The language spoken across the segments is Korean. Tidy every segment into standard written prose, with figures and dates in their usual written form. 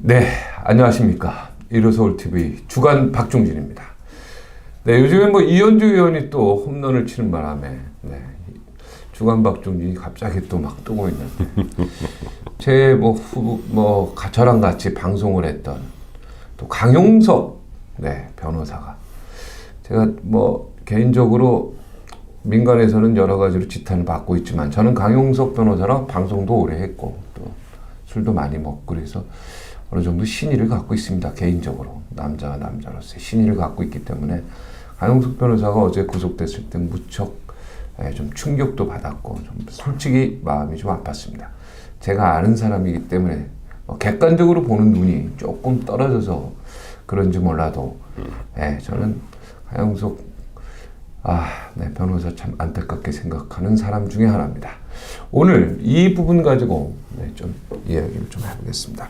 네, 안녕하십니까. 일요서울TV 주간 박종진입니다. 네, 요즘에 뭐 이현주 의원이 또 홈런을 치는 바람에 주간 박종진이 갑자기 또 막 뜨고 있는데 제 저랑 같이 방송을 했던 또 강용석 변호사가 제가 개인적으로 민간에서는 여러 가지로 지탄을 받고 있지만 저는 강용석 변호사랑 방송도 오래 했고 또 술도 많이 먹고 그래서 어느 정도 신의를 갖고 있습니다. 개인적으로 남자가 남자로서의 신의를 갖고 있기 때문에 강용석 변호사가 어제 구속됐을 때 무척 좀 충격도 받았고 좀 솔직히 마음이 좀 아팠습니다. 제가 아는 사람이기 때문에 객관적으로 보는 눈이 조금 떨어져서 그런지 몰라도 저는 강용석 변호사 참 안타깝게 생각하는 사람 중에 하나입니다. 오늘 이 부분 가지고 좀 이야기를 좀 해보겠습니다.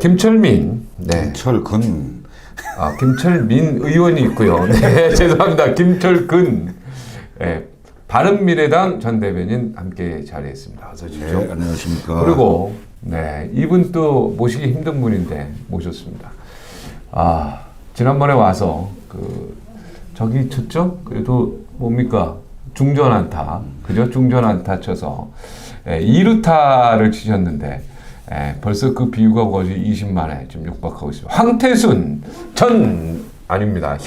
김철민, 김철근. 김철민 의원이 있고요. 죄송합니다. 김철근, 바른미래당 전 대변인 함께 자리했습니다. 어서 오십시오. 네, 안녕하십니까. 그리고 이분 또 모시기 힘든 분인데 모셨습니다. 지난번에 와서 저기 쳤죠? 그래도 뭡니까? 중전 안타, 그죠? 중전 안타 쳐서 2루타를 치셨는데 벌써 그 비유가 거의 20만에 좀 육박하고 있습니다. 황태순 아닙니다.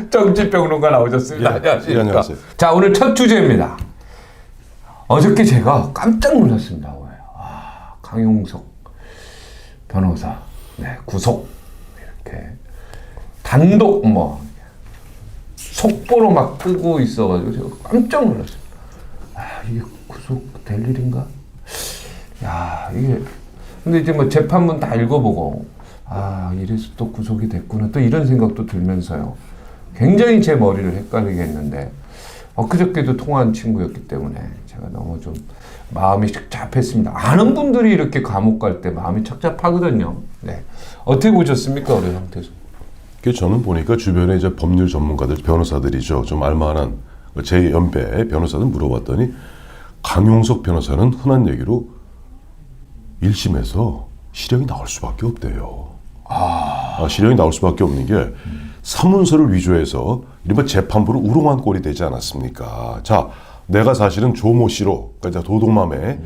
정치평론가 나오셨습니다. 안녕하십니까? 안녕하세요. 자, 오늘 첫 주제입니다. 어저께 제가 깜짝 놀랐습니다. 강용석 변호사 구속 이렇게 단독 속보로 막 뜨고 있어가지고 제가 깜짝 놀랐어요. 이게 구속될 일인가? 이게 근데 이제 재판문 다 읽어보고 이래서 또 구속이 됐구나 또 이런 생각도 들면서요. 굉장히 제 머리를 헷갈리게 했는데 그저께도 통화한 친구였기 때문에 제가 너무 좀 마음이 착잡했습니다. 아는 분들이 이렇게 감옥 갈 때 마음이 착잡하거든요. 어떻게 보셨습니까, 우리 황태순? 저는 보니까 주변에 이제 법률 전문가들, 변호사들이죠. 좀 알만한 제 연배 변호사들 물어봤더니 강용석 변호사는 흔한 얘기로 1심에서 실형이 나올 수밖에 없대요. 실형이 나올 수밖에 없는 게 사문서를 위조해서 이른바 재판부를 우롱한 꼴이 되지 않았습니까? 자, 내가 사실은 조모 씨로, 그러니까 도둑맘의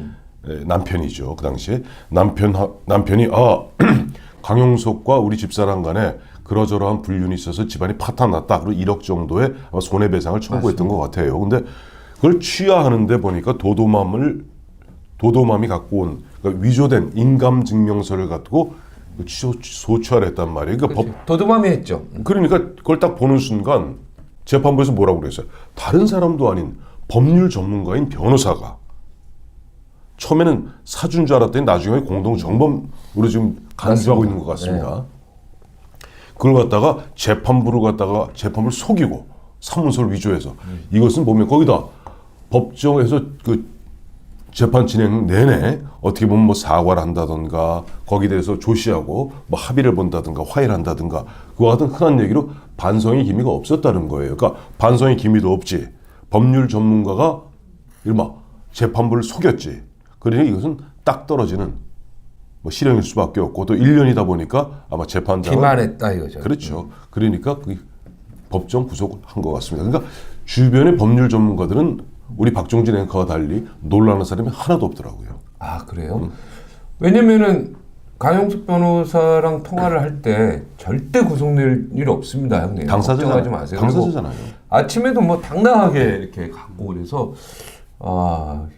남편이죠. 그 당시에 남편이 강용석과 우리 집사람 간에 그러저러한 불륜이 있어서 집안이 파탄났다. 그리고 1억 정도의 손해배상을 청구했던 것 같아요. 근데 그걸 취하하는데 보니까 도도맘이 갖고 온 그러니까 위조된 인감증명서를 갖고 소취하를 했단 말이에요. 그러니까 도도맘이 했죠. 그러니까 그걸 딱 보는 순간 재판부에서 뭐라고 그랬어요? 다른 사람도 아닌 법률 전문가인 변호사가 처음에는 사준 줄 알았더니 나중에 공동 정범으로 지금 간주하고 있는 것 같습니다. 그걸 갖다가 재판부를 속이고 사문서를 위조해서 이것은 보면 거기다 법정에서 재판 진행 내내 어떻게 보면 사과를 한다든가 거기에 대해서 조시하고 합의를 본다든가 화해를 한다든가 그와 같은 흔한 얘기로 반성의 기미가 없었다는 거예요. 그러니까 반성의 기미도 없지. 법률 전문가가 이른바 재판부를 속였지. 그러니 이것은 딱 떨어지는 실형일 수밖에 없고 또 1년이다 보니까 아마 재판장은 기만했다 이거죠. 그렇죠. 그러니까 법정 구속을 한 것 같습니다. 그러니까 주변의 법률 전문가들은 우리 박종진 앵커와 달리 놀라는 사람이 하나도 없더라고요. 그래요? 왜냐면은 강용석 변호사랑 통화를 할 때 절대 구속될 일 없습니다, 형님. 걱정하지 마세요. 당사자잖아요. 아침에도 당당하게 이렇게 갖고 그래서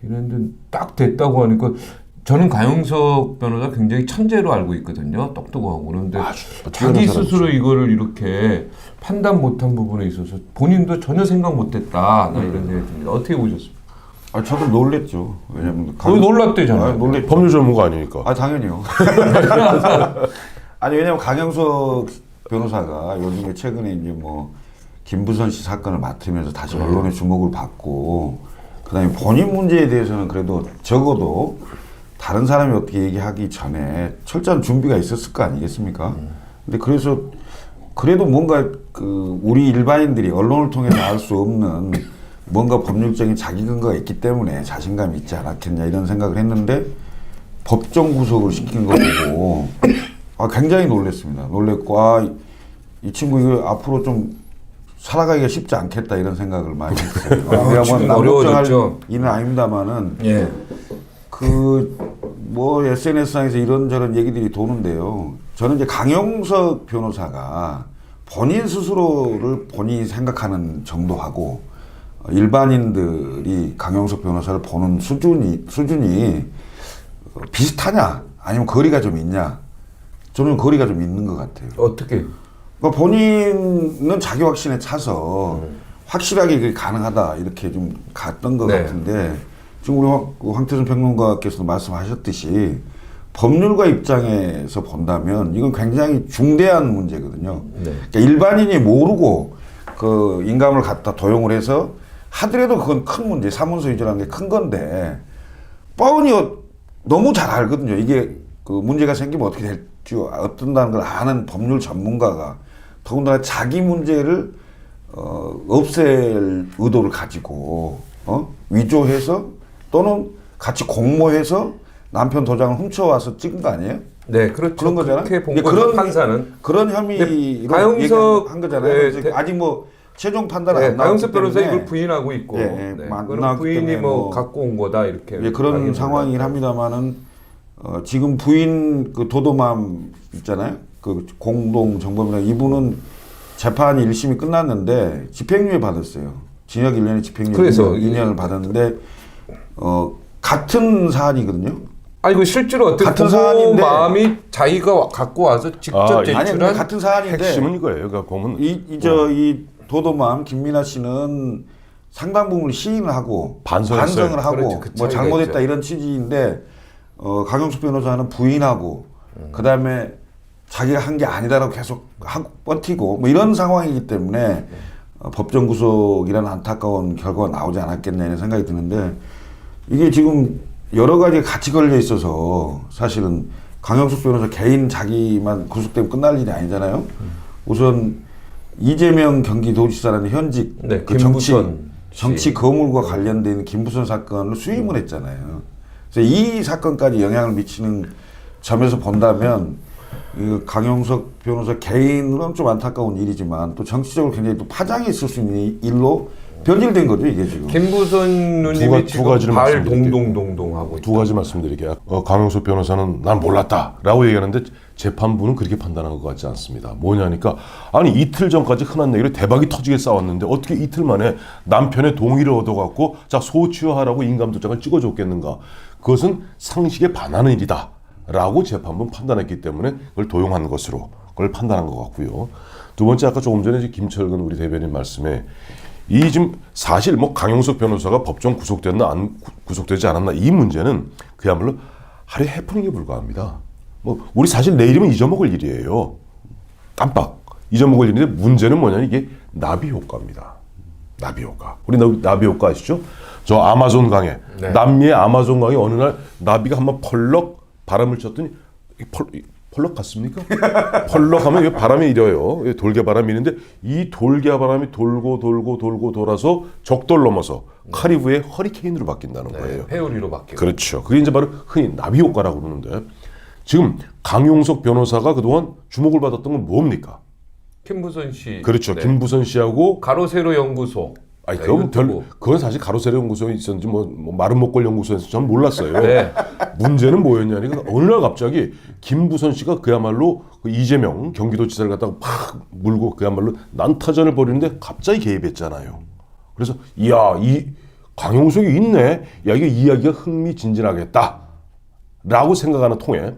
이랬는데 딱 됐다고 하니까 저는 강용석 변호사 굉장히 천재로 알고 있거든요. 똑똑하고 그런데 자기 스스로 이거를 이렇게 판단 못한 부분에 있어서 본인도 전혀 생각 못했다. 이런 생각이 듭니다. 어떻게 보셨습니까? 저도 놀랬죠. 왜냐면 놀랐대잖아요. 법률 전문가 아니니까. 당연히요. 왜냐면 강용석 변호사가 요즘에 최근에 이제 김부선 씨 사건을 맡으면서 다시 언론의 주목을 받고 그다음에 본인 문제에 대해서는 그래도 적어도 다른 사람이 어떻게 얘기하기 전에 철저한 준비가 있었을 거 아니겠습니까? 근데 그래도 뭔가 우리 일반인들이 언론을 통해서 알 수 없는 뭔가 법률적인 자기 근거가 있기 때문에 자신감이 있지 않았겠냐 이런 생각을 했는데 법정 구속을 시킨 거 보고 굉장히 놀랐습니다. 놀랬고 이 친구 이거 앞으로 좀 살아가기가 쉽지 않겠다 이런 생각을 많이 했어요. 내가 뭐 남걱정할 일은 아닙니다만은 예. 뭐 SNS상에서 이런저런 얘기들이 도는데요. 저는 이제 강용석 변호사가 본인 스스로를 본인이 생각하는 정도하고 일반인들이 강용석 변호사를 보는 수준이 비슷하냐 아니면 거리가 좀 있냐? 저는 거리가 좀 있는 것 같아요. 어떻게? 그러니까 본인은 자기 확신에 차서 확실하게 그게 가능하다 이렇게 좀 갔던 것 네. 같은데 지금 우리 황태선 평론가께서도 말씀하셨듯이 법률가 입장에서 본다면 이건 굉장히 중대한 문제거든요. 네. 그러니까 일반인이 모르고 그 인감을 갖다 도용을 해서 하더라도 그건 큰 문제, 사문서 위조라는 게 큰 건데 뻔히 너무 잘 알거든요. 이게 그 문제가 생기면 어떻게 될지 어떤다는 걸 아는 법률 전문가가 더군다나 자기 문제를 없앨 의도를 가지고 위조해서 또는 같이 공모해서 남편 도장을 훔쳐와서 찍은 거 아니에요? 네, 그렇죠. 그런 거잖아요. 그렇게 본 거죠, 판사는. 그런 혐의로 강용석 한 거잖아요. 네, 그래서 아직 뭐 최종 판단은 네, 안 나왔기 강용석 변호사 때문에 이걸 부인하고 있고, 네, 네. 안 그건 나왔기 부인이 때문에 뭐 갖고 온 거다 이렇게. 그런 상황이긴 합니다만은 지금 부인 그 도도맘 있잖아요. 그 공동 정범이라 이분은 재판이 1심이 끝났는데 집행유예 받았어요. 징역 1년에 집행유예 그래서 2년을 받았는데 같은 사안이거든요. 아니 그 실제로 어떻게 같은 부모 사안인데 마음이 자기가 갖고 와서 직접 아니, 아니 제출한 같은 사안인데 핵심은 이거예요. 그러니까 보면 이 도도맘 김민아 씨는 상당 부분을 시인을 하고 반성했어요. 반성을 하고 그렇죠. 그 뭐 차이가 잘못했다 있죠. 이런 취지인데 강용석 변호사는 부인하고 그다음에 자기가 한 게 아니다라고 계속 하고 버티고 뭐 이런 상황이기 때문에 법정 구속이라는 안타까운 결과가 나오지 않았겠냐 이런 생각이 드는데 이게 지금 여러 가지 같이 걸려 있어서 사실은 강용석 변호사 개인 자기만 구속되면 끝날 일이 아니잖아요. 우선 이재명 경기도지사라는 현직 네, 그 김부선 정치 거물과 관련된 김부선 사건을 수임을 했잖아요. 그래서 이 사건까지 영향을 미치는 점에서 본다면 이 강용석 변호사 개인으로는 좀 안타까운 일이지만 또 정치적으로 굉장히 또 파장이 있을 수 있는 일로 변질된 거죠 이게 지금. 김부선 누님이 두 지금 가지를 발 말씀드릴게요. 동동동동 하고 두 가지 말씀드릴게요. 강용석 변호사는 난 몰랐다라고 얘기하는데 재판부는 그렇게 판단한 것 같지 않습니다. 뭐냐니까 아니 이틀 전까지 흔한 얘기로 대박이 터지게 싸웠는데 어떻게 이틀 만에 남편의 동의를 얻어갖고 자 소치하라고 인감도장을 찍어줬겠는가. 그것은 상식에 반하는 일이다 라고 재판부는 판단했기 때문에 그걸 도용한 것으로 그걸 판단한 것 같고요. 두 번째 아까 조금 전에 김철근 우리 대변인 말씀에 이 지금 사실 뭐 강용석 변호사가 법정 구속됐나 안 구속되지 않았나 이 문제는 그야말로 하루의 해프닝에 불과합니다. 뭐 우리 사실 내일이면 잊어먹을 일이에요. 깜빡 잊어먹을 일인데 문제는 뭐냐면 이게 나비 효과입니다. 나비 효과. 우리 나비 효과 아시죠? 저 아마존 강에 네. 남미의 아마존 강에 어느 날 나비가 한번 펄럭 바람을 쳤더니 펄럭 갔습니까? 펄럭하면 바람이 이래요. 돌개바람이 있는데 이 돌개바람이 돌고 돌아서 적도를 넘어서 카리브의 허리케인으로 바뀐다는 거예요. 회오리로 바뀌고. 그렇죠. 그게 이제 바로 흔히 나비 효과라고 그러는데 지금 강용석 변호사가 그동안 주목을 받았던 건 뭡니까? 김부선 씨. 그렇죠. 네. 김부선 씨하고 가로세로 연구소. 아니 네, 그건 사실 가로세로 연구소에 있었는지 뭐 마른 목골 연구소에서 전 몰랐어요. 네. 문제는 뭐였냐니까 어느 날 갑자기 김부선 씨가 그야말로 그 이재명 경기도지사를 갖다가 팍 물고 그야말로 난타전을 벌이는데 갑자기 개입했잖아요. 그래서 이야 이 강용석이 있네. 야 이게 이야기가 흥미진진하겠다라고 생각하는 통에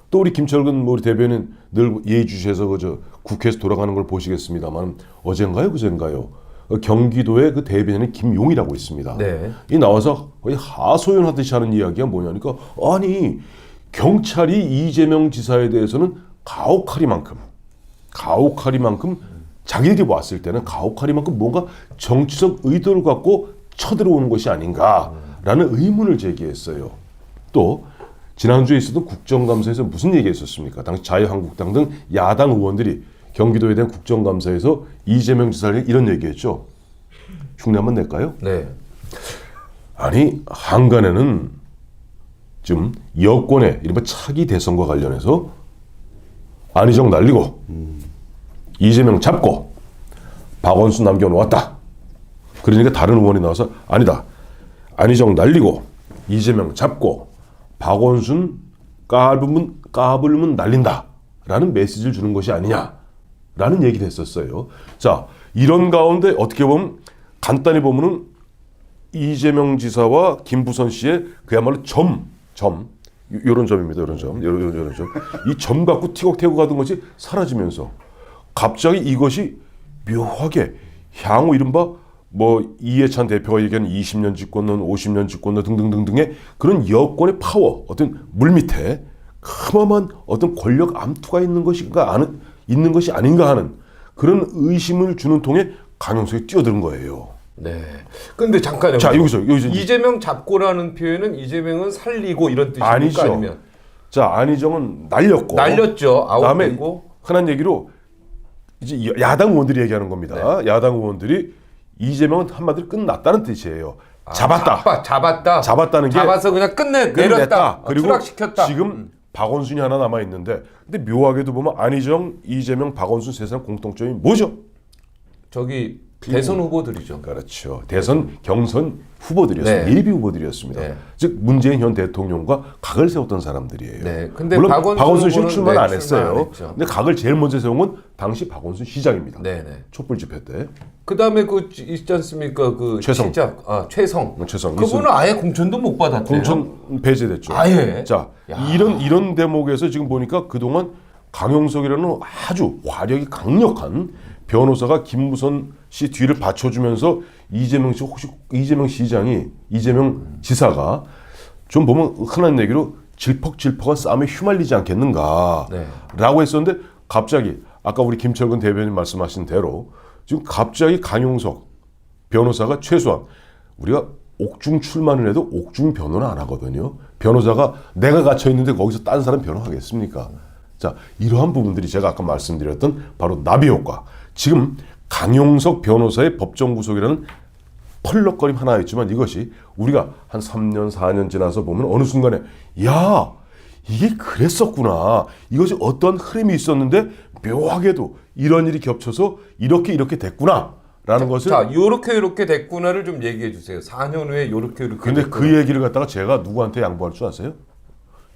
또 우리 김철근 우리 대변인 늘 예의주시해서 그저 국회에서 돌아가는 걸 보시겠습니다만 어젠가요 그젠가요. 경기도의 그 대변인은 김용이라고 있습니다. 네. 이 나와서 거의 하소연하듯이 하는 이야기가 뭐냐니까 아니 경찰이 이재명 지사에 대해서는 가혹하리만큼 자기들이 왔을 때는 가혹하리만큼 뭔가 정치적 의도를 갖고 쳐들어오는 것이 아닌가라는 의문을 제기했어요. 또 지난주에 있었던 국정감사에서 무슨 얘기했었습니까? 당시 자유한국당 등 야당 의원들이 경기도에 대한 국정감사에서 이재명 지사에게 이런 얘기했죠. 흉내 한번 낼까요? 네. 아니 한간에는 지금 여권의 이른바 차기 대선과 관련해서 안희정 날리고 이재명 잡고 박원순 남겨놓았다. 그러니까 다른 의원이 나와서 아니다. 안희정 날리고 이재명 잡고 박원순 까불면 날린다. 라는 메시지를 주는 것이 아니냐라는 얘기를 했었어요. 자, 이런 가운데 어떻게 보면 간단히 보면은 이재명 지사와 김부선 씨의 그야말로 요런 점입니다. 요런 점. 이 점 갖고 티격태격 하던 것이 사라지면서 갑자기 이것이 묘하게 향후 이른바 뭐 이해찬 대표가 얘기하는 20년 집권론, 50년 집권론 등등등등의 그런 여권의 파워, 어떤 물밑에 어마어마한 어떤 권력 암투가 있는 것이 아닌가 하는 그런 의심을 주는 통에 강용석이 뛰어드는 거예요. 네. 근데 잠깐요. 자, 여기서 이재명 잡고라는 표현은 이재명은 살리고 이런 뜻입니까? 아니죠. 아니면 자, 안희정은 날렸죠. 그다음에 아웃되고 흔한 얘기로 이제 야당 의원들이 얘기하는 겁니다. 네. 야당 의원들이 이재명은 한마디로 끝났다는 뜻이에요. 잡았다는 게 잡아서 그냥 내렸다. 그리고 추락시켰다. 지금 박원순이 하나 남아 있는데, 근데 묘하게도 보면 안희정, 이재명, 박원순 세 사람 공통점이 뭐죠? 저기 대선 후보들이죠. 그렇죠. 대선 경선 후보들이었습니다. 네. 예비 후보들이었습니다. 네. 즉 문재인 현 대통령과 각을 세웠던 사람들이에요. 네. 근데 물론 박원순 박원순 씨는 후보는 출마는 안 출마 했어요. 안 했죠. 근데 각을 제일 먼저 세운 건 당시 박원순 시장입니다. 네, 네. 촛불 집회 때. 그다음에 그 있지 않습니까? 그 최성. 최성. 최성. 그분은 아예 공천도 못 받았대요. 공천 배제됐죠. 아예. 자, 이런 대목에서 지금 보니까 그동안 강용석이라는 아주 화력이 강력한 변호사가 김무선 씨 뒤를 받쳐주면서 이재명 시장이 이재명 지사가 좀 보면 흔한 얘기로 질퍽질퍽한 싸움에 휘말리지 않겠는가라고 네. 했었는데, 갑자기 아까 우리 김철근 대변인 말씀하신 대로 지금 갑자기 강용석 변호사가 최소한 우리가 옥중 출마를 해도 옥중 변호는 안 하거든요. 변호사가 내가 갇혀 있는데 거기서 딴 사람 변호하겠습니까? 자, 이러한 부분들이 제가 아까 말씀드렸던 바로 나비 효과. 지금 강용석 변호사의 법정 구속이라는 펄럭거림 하나였지만 이것이 우리가 한 3년, 4년 지나서 보면 어느 순간에 야, 이게 그랬었구나. 이것이 어떤 흐름이 있었는데 묘하게도 이런 일이 겹쳐서 이렇게 됐구나. 라는 것을. 자, 요렇게 됐구나를 좀 얘기해 주세요. 4년 후에 요렇게 근데 그 얘기를 갖다가 제가 누구한테 양보할 줄 아세요?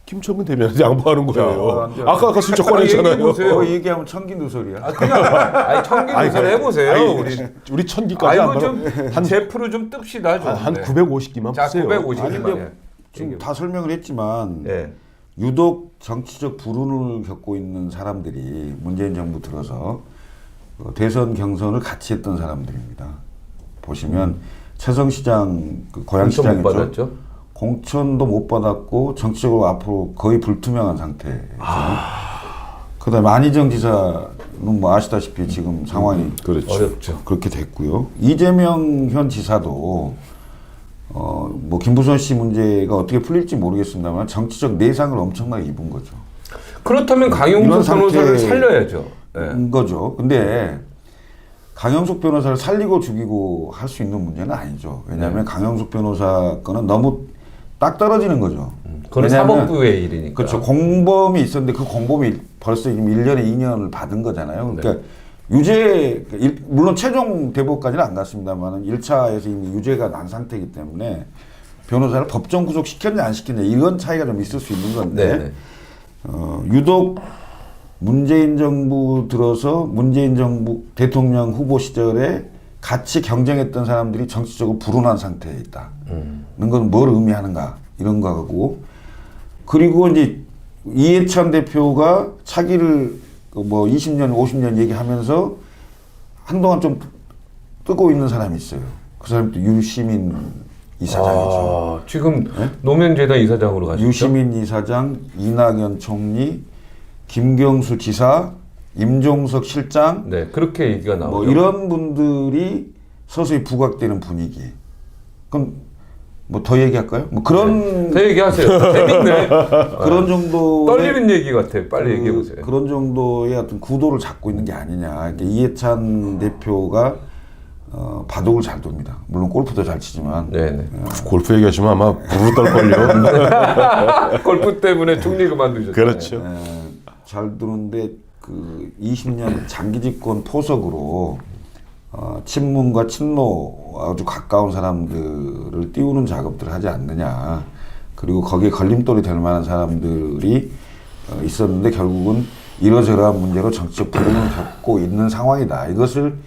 김철근 대변인한테 양보하는 거예요. 아까 슬쩍 꺼냈잖아요. 얘기하면 천기누설이야. 그냥 청기누설 해보세요. 우리 천기까지 안 좀 제프로 좀 뜹시다. 좀. 한 950기만 자, 푸세요. 950기만. 지금 다 설명을 했지만 예. 유독 정치적 불운을 겪고 있는 사람들이 문재인 정부 들어서 대선 경선을 같이 했던 사람들입니다. 보시면 최성시장 고양시장이죠. 못 받았죠? 공천도 못 받았고 정치적으로 앞으로 거의 불투명한 상태죠. 그다음에 안희정 지사는 뭐 아시다시피 지금 상황이 그렇죠. 어렵죠. 그렇게 됐고요. 이재명 현 지사도 뭐 김부선 씨 문제가 어떻게 풀릴지 모르겠습니다만 정치적 내상을 엄청나게 입은 거죠. 그렇다면 강용석 변호사를 살려야죠. 네. 거죠. 근데 강용석 변호사를 살리고 죽이고 할 수 있는 문제는 아니죠. 왜냐하면 강용석 변호사 거는 너무 딱 떨어지는 거죠. 그건 사법부의 일이니까. 그렇죠. 공범이 있었는데 그 공범이 벌써 지금 1년에 2년을 받은 거잖아요. 그러니까 유죄, 물론 최종 대법까지는 안 갔습니다만 1차에서 이미 유죄가 난 상태이기 때문에 변호사를 법정 구속시켰냐 안 시켰냐 이건 차이가 좀 있을 수 있는 건데 유독 문재인 정부 들어서 문재인 정부 대통령 후보 시절에 같이 경쟁했던 사람들이 정치적으로 불운한 상태에 있다는 건 뭘 의미하는가 이런 거고, 그리고 이제 이해찬 대표가 차기를 뭐 20년 50년 얘기하면서 한동안 좀 뜨고 있는 사람이 있어요. 그 사람도 유시민 이사장이죠. 지금 네? 노면재단 이사장으로 가셨죠? 유시민 이사장, 이낙연 총리, 김경수 지사, 임종석 실장, 네, 그렇게 얘기가 나오죠. 뭐 이런 분들이 서서히 부각되는 분위기. 그럼 뭐 더 얘기할까요? 뭐 그런 더 얘기하세요. 재밌네. 그런 정도 떨리는 얘기 같아. 빨리 얘기해 보세요. 그런 정도의 어떤 구도를 잡고 있는 게 아니냐. 그러니까 이해찬 대표가 바둑을 잘 둡니다. 물론 골프도 잘 치지만 네네. 골프 얘기하시면 아마 부르르 떨걸요. 골프 때문에 총리 그만두셨죠. 그렇죠. 잘 두는데 그 20년 장기 집권 포석으로 친문과 친노 아주 가까운 사람들을 띄우는 작업들을 하지 않느냐. 그리고 거기에 걸림돌이 될 만한 사람들이 있었는데 결국은 이러저러한 문제로 정치적 불응을 겪고 있는 상황이다. 이것을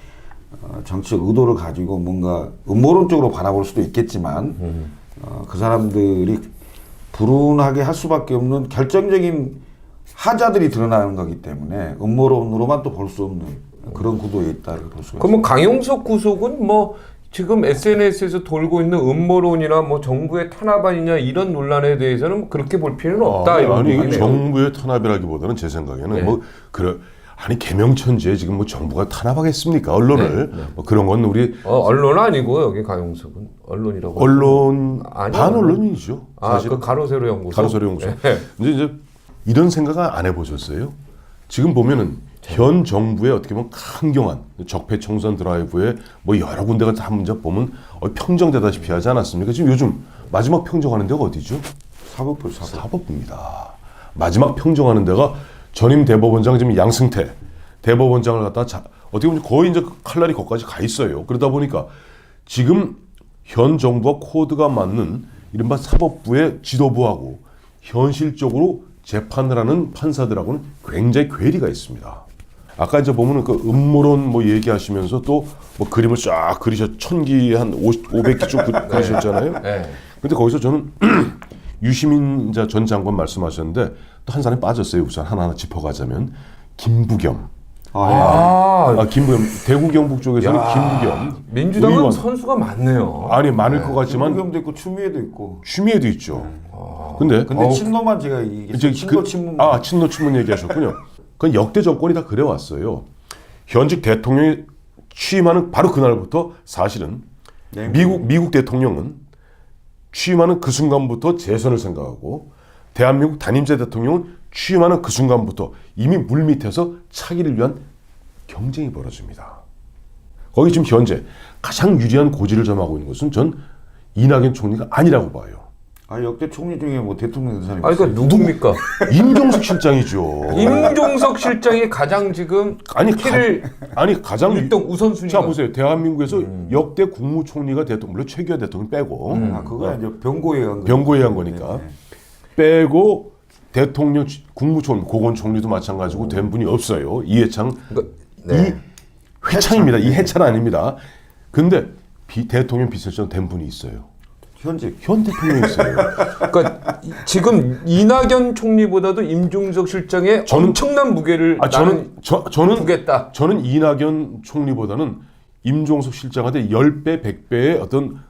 정치적 의도를 가지고 뭔가 음모론적으로 바라볼 수도 있겠지만 그 사람들이 불운하게 할 수밖에 없는 결정적인 하자들이 드러나는 거기 때문에 음모론으로만 또 볼 수 없는 그런 구도에 있다고 볼 수가 있습니다. 그럼 강용석 구속은 뭐 지금 SNS에서 돌고 있는 음모론이나 뭐 정부의 탄압 아니냐 이런 논란에 대해서는 그렇게 볼 필요는 없다. 이런 아니 얘기네요. 정부의 탄압이라기보다는 제 생각에는 네. 뭐 아니 개명천지에 지금 뭐 정부가 탄압하겠습니까 언론을 뭐 그런 건 우리 언론 아니고 여기 강용석은 언론이라고. 언론 아니요. 반 언론이죠. 사실 그 가로세로 연구소. 가로세로 연구소. 네. 이제 이런 생각 안 해보셨어요? 지금 보면은 현 정부의 어떻게 보면 강경한 적폐청산 드라이브에 뭐 여러 군데가 다 문제 보면 평정되다시피 하지 않았습니까? 지금 요즘 마지막 평정하는 데가 어디죠? 사법부. 사법부입니다. 마지막 평정하는 데가 전임 대법원장 지금 양승태 대법원장을 갖다 어떻게 보면 거의 이제 칼날이 거기까지 가 있어요. 그러다 보니까 지금 현 정부와 코드가 맞는 이른바 사법부의 지도부하고 현실적으로 재판을 하는 판사들하고는 굉장히 괴리가 있습니다. 아까 이제 보면은 그 음모론 뭐 얘기하시면서 또 뭐 그림을 쫙 천기 한 500기 그리셨잖아요. 네. 근데 거기서 저는 유시민 전 장관 말씀하셨는데 또 한 사람이 빠졌어요. 우선 하나하나 짚어가자면 김부겸. 김부겸 대구 경북 쪽에서는 김부겸. 민주당은 의원. 선수가 많네요. 아니 많을 것 같지만 김부겸도 있고 추미애도 있고. 취미에도 있죠. 근데 친노만 제가 이게 이제 친노 친문. 친노 친문 얘기하셨군요. 그건 역대 정권이 다 그래왔어요. 현직 대통령이 취임하는 바로 그날부터 사실은 네. 미국 대통령은 취임하는 그 순간부터 재선을 생각하고 대한민국 단임제 대통령은 취임하는 그 순간부터 이미 물밑에서 차기를 위한 경쟁이 벌어집니다. 거기 지금 현재 가장 유리한 고지를 점하고 있는 것은 전 이낙연 총리가 아니라고 봐요. 역대 총리 중에 뭐 대통령 된 사람이 그러니까 누굽니까? 임종석 실장이죠. 임종석 실장이 가장 지금 가장 일동 우선순위. 자 보세요. 대한민국에서 역대 국무총리가 물론 최규하 대통령 빼고 그거 이제 병고에 한 병고에 한 거니까 빼고 대통령 국무총리 고건총리도 마찬가지고 된 분이 없어요. 이해창 이 회창입니다. 이 해찬 아닙니다. 근데 대통령 비서실장 된 분이 있어요. 현 대통령이 있어요. 그러니까 지금 이낙연 총리보다도 임종석 실장의 엄청난 무게를 저는 두겠다. 저는 이낙연 총리보다는 임종석 실장한테 10배, 100배의 어떤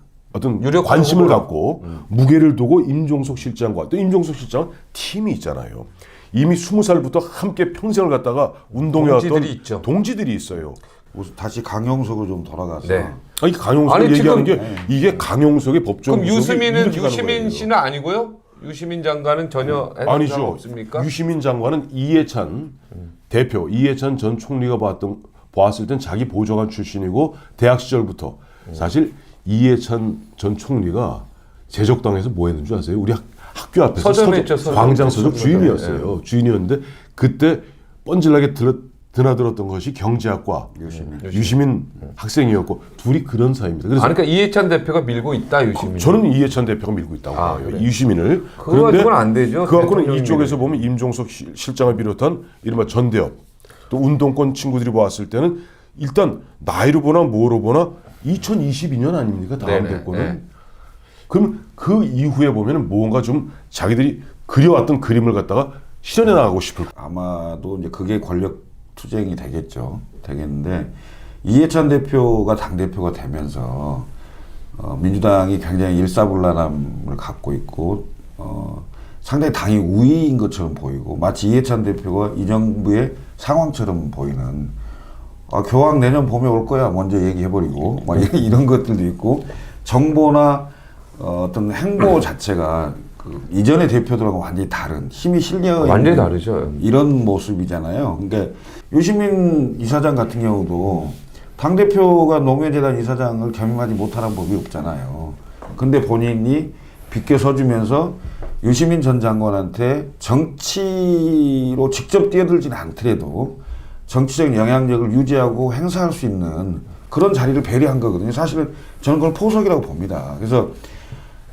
관심을 갖고 무게를 두고 임종석 실장과 또 임종석 실장 팀이 있잖아요. 이미 20살부터 함께 평생을 갖다가 운동해왔던 동지들이 있어요. 다시 강용석으로 좀 돌아가서. 네. 아니 강용석을 얘기하는 게 이게 강용석의 법정 그럼 유시민 씨는 아니고요? 유시민 장관은 전혀 아니죠. 없습니까? 유시민 장관은 이해찬 대표, 이해찬 전 총리가 보았을 땐 자기 보좌관 출신이고 대학 시절부터 사실 이해찬 전 총리가 제적당에서 뭐 했는 줄 아세요? 우리 학교 앞에서 광장 서적 주인이었어요. 주인이었는데 그때 뻔질나게 드나들었던 것이 경제학과 유시민 학생이었고 둘이 그런 사이입니다. 그래서 그러니까 이해찬 대표가 밀고 있다 유시민. 저는 이해찬 대표가 밀고 있다고 봐요. 그래. 유시민을. 그거 가지고는 안 되죠. 그 갖고는 이쪽에서 보면 임종석 실장을 비롯한 이른바 전대협 또 운동권 친구들이 보았을 때는 일단 나이로 보나 뭐로 보나 2022년 아닙니까? 다음 대권은. 그럼 그 이후에 보면은 뭔가 좀 자기들이 그려왔던 그림을 갖다가 실현해 나가고 싶을. 아마도 이제 그게 권력 투쟁이 되겠는데 이해찬 대표가 당 대표가 되면서 민주당이 굉장히 일사불란함을 갖고 있고 상당히 당이 우위인 것처럼 보이고 마치 이해찬 대표가 이 정부의 상황처럼 보이는 교황 내년 봄에 올 거야 먼저 얘기해버리고 막 이런 것들도 있고 정보나 어떤 행보 자체가 그 이전의 대표들하고 완전히 다른 힘이 실려 완전히 다르죠. 이런 모습이잖아요. 그러니까 유시민 이사장 같은 경우도 당대표가 노무현재단 이사장을 겸임하지 못하는 법이 없잖아요. 근데 본인이 비껴 서주면서 유시민 전 장관한테 정치로 직접 뛰어들지는 않더라도 정치적 영향력을 유지하고 행사할 수 있는 그런 자리를 배려한 거거든요. 사실은 저는 그걸 포석이라고 봅니다. 그래서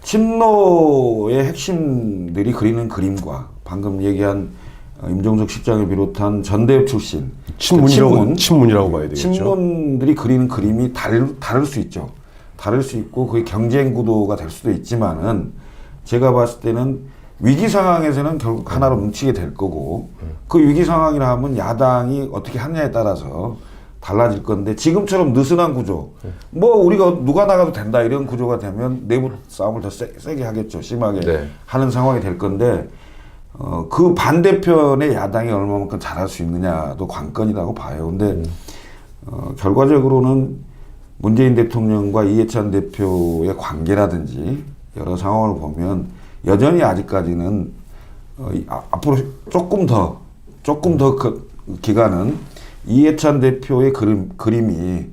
친노의 핵심들이 그리는 그림과 방금 얘기한 임종석 실장을 비롯한 전대협 출신 친문이라고 봐야 되겠죠. 친문들이 그리는 그림이 다를 수 있죠. 다를 수 있고 그게 경쟁 구도가 될 수도 있지만은 제가 봤을 때는 위기 상황에서는 결국 하나로 뭉치게 될 거고 그 위기 상황이라 하면 야당이 어떻게 하느냐에 따라서 달라질 건데 지금처럼 느슨한 구조 뭐 우리가 누가 나가도 된다 이런 구조가 되면 내부 싸움을 더 세게 하겠죠. 심하게 네. 하는 상황이 될 건데 그 반대편의 야당이 얼마만큼 잘할 수 있느냐도 관건이라고 봐요. 근데 결과적으로는 문재인 대통령과 이해찬 대표의 관계라든지 여러 상황을 보면 여전히 아직까지는 앞으로 조금 더 그 기간은 이해찬 대표의 그림이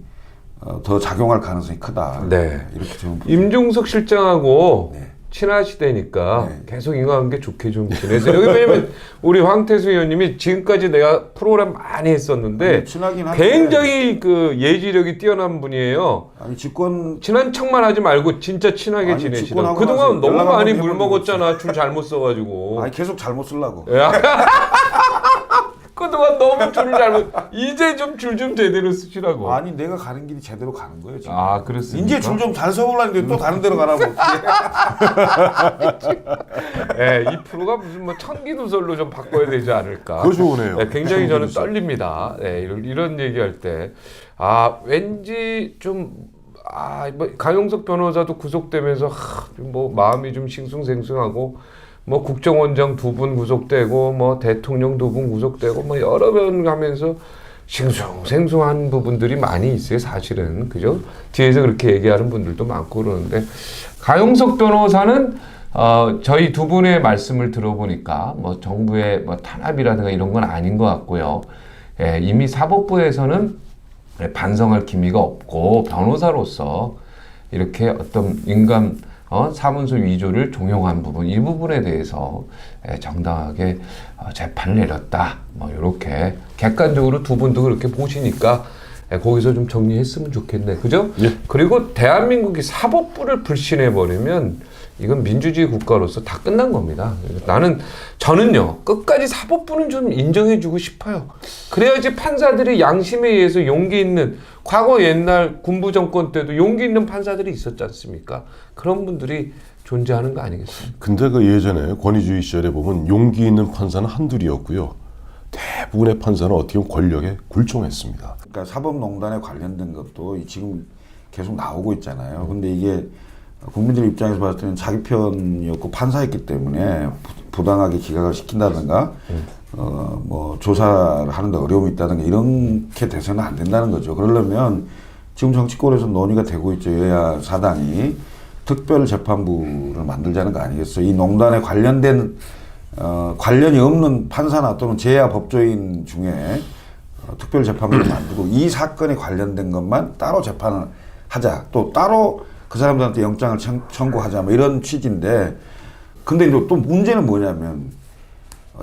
더 작용할 가능성이 크다. 네. 이렇게 저는 임종석 실장하고 네. 친하시다니까 네. 계속 인간관계 좋게 좀 지내세요. 여기 왜냐면 우리 황태수 의원님이 지금까지 내가 프로그램 많이 했었는데 친하긴 한데 굉장히 그 예지력이 뛰어난 분이에요. 아니 집권 친한 척만 하지 말고 진짜 친하게 아니, 지내시다. 집권하고 그동안 나서 너무 연락 많이 한번 물 해본 먹었잖아. 줄 잘못 써가지고. 아니 계속 잘못 쓰려고. 야. 그동안 너무 줄을 잘못. 이제 좀 줄 좀 제대로 쓰시라고. 아니 내가 가는 길이 제대로 가는 거예요 지금. 아 그렇습니까? 이제 줄 좀 잘 서보려는데 또 다른 데로 가라고. 예, 이 프로가 무슨 뭐 천기누설로 좀 바꿔야 되지 않을까. 그거 좋으네요. 네, 굉장히 저는 천기누설. 떨립니다. 네, 이런 얘기할 때. 아, 왠지 좀, 뭐, 강용석 변호사도 구속되면서, 뭐, 마음이 좀 싱숭생숭하고, 뭐, 국정원장 2분 구속되고, 뭐, 대통령 2분 구속되고, 뭐, 여러 번 가면서 싱숭생숭한 부분들이 많이 있어요, 사실은. 그죠? 뒤에서 그렇게 얘기하는 분들도 많고 그러는데, 강용석 변호사는 저희 두 분의 말씀을 들어보니까 뭐 정부의 뭐 탄압이라든가 이런 건 아닌 것 같고요. 예, 이미 사법부에서는 반성할 기미가 없고 변호사로서 이렇게 어떤 인간 사문서 위조를 종용한 부분 이 부분에 대해서 정당하게 재판을 내렸다. 뭐 이렇게 객관적으로 두 분도 그렇게 보시니까 거기서 좀 정리했으면 좋겠네. 그죠? 예. 그리고 대한민국이 사법부를 불신해버리면 이건 민주주의 국가로서 다 끝난 겁니다. 저는요, 끝까지 사법부는 좀 인정해주고 싶어요. 그래야지 판사들이 양심에 의해서 용기 있는, 과거 옛날 군부 정권 때도 용기 있는 판사들이 있었지 않습니까? 그런 분들이 존재하는 거 아니겠습니까? 근데 그 예전에 권위주의 시절에 보면 용기 있는 판사는 한둘이었고요. 대부분의 판사는 어떻게 보면 권력에 굴종했습니다. 그러니까 사법농단에 관련된 것도 지금 계속 나오고 있잖아요. 근데 이게 국민들 입장에서 봤을 때는 자기 편이었고 판사였기 때문에 부당하게 기각을 시킨다든가 뭐 조사를 하는데 어려움이 있다든가 이렇게 돼서는 안 된다는 거죠. 그러려면 지금 정치권에서 논의가 되고 있죠. 여야 사당이 특별재판부를 만들자는 거 아니겠어요. 이 농단에 관련된 관련이 없는 판사나 또는 재야 법조인 중에 특별재판부를 만들고 이 사건에 관련된 것만 따로 재판을 하자. 또 따로 그 사람들한테 영장을 청구하자. 뭐 이런 취지인데 근데 또 문제는 뭐냐면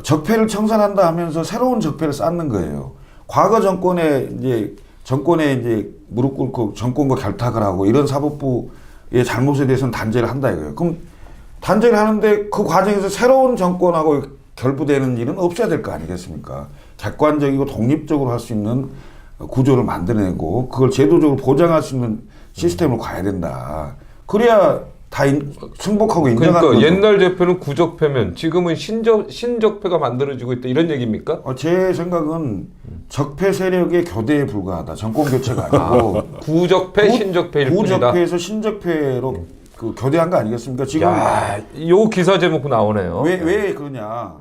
적폐를 청산한다 하면서 새로운 적폐를 쌓는 거예요. 과거 정권에 이제 무릎 꿇고 정권과 결탁을 하고 이런 사법부의 잘못에 대해서는 단죄를 한다 이거예요. 그럼 단죄를 하는데 그 과정에서 새로운 정권하고 결부되는 일은 없어야 될 거 아니겠습니까? 객관적이고 독립적으로 할 수 있는 구조를 만들어내고 그걸 제도적으로 보장할 수 있는 시스템으로 가야 된다. 그래야 다 승복하고 인정하는 그러니까 거죠. 옛날 적폐는 구적폐면 지금은 신적폐가 만들어지고 있다 이런 얘기입니까? 제 생각은 적폐 세력의 교대에 불과하다. 정권 교체가 아니고 구적폐, 신적폐일 뿐이다. 구적폐에서 신적폐로 그 교대한 거 아니겠습니까? 지금 야, 요 기사 제목 나오네요. 왜 그러냐?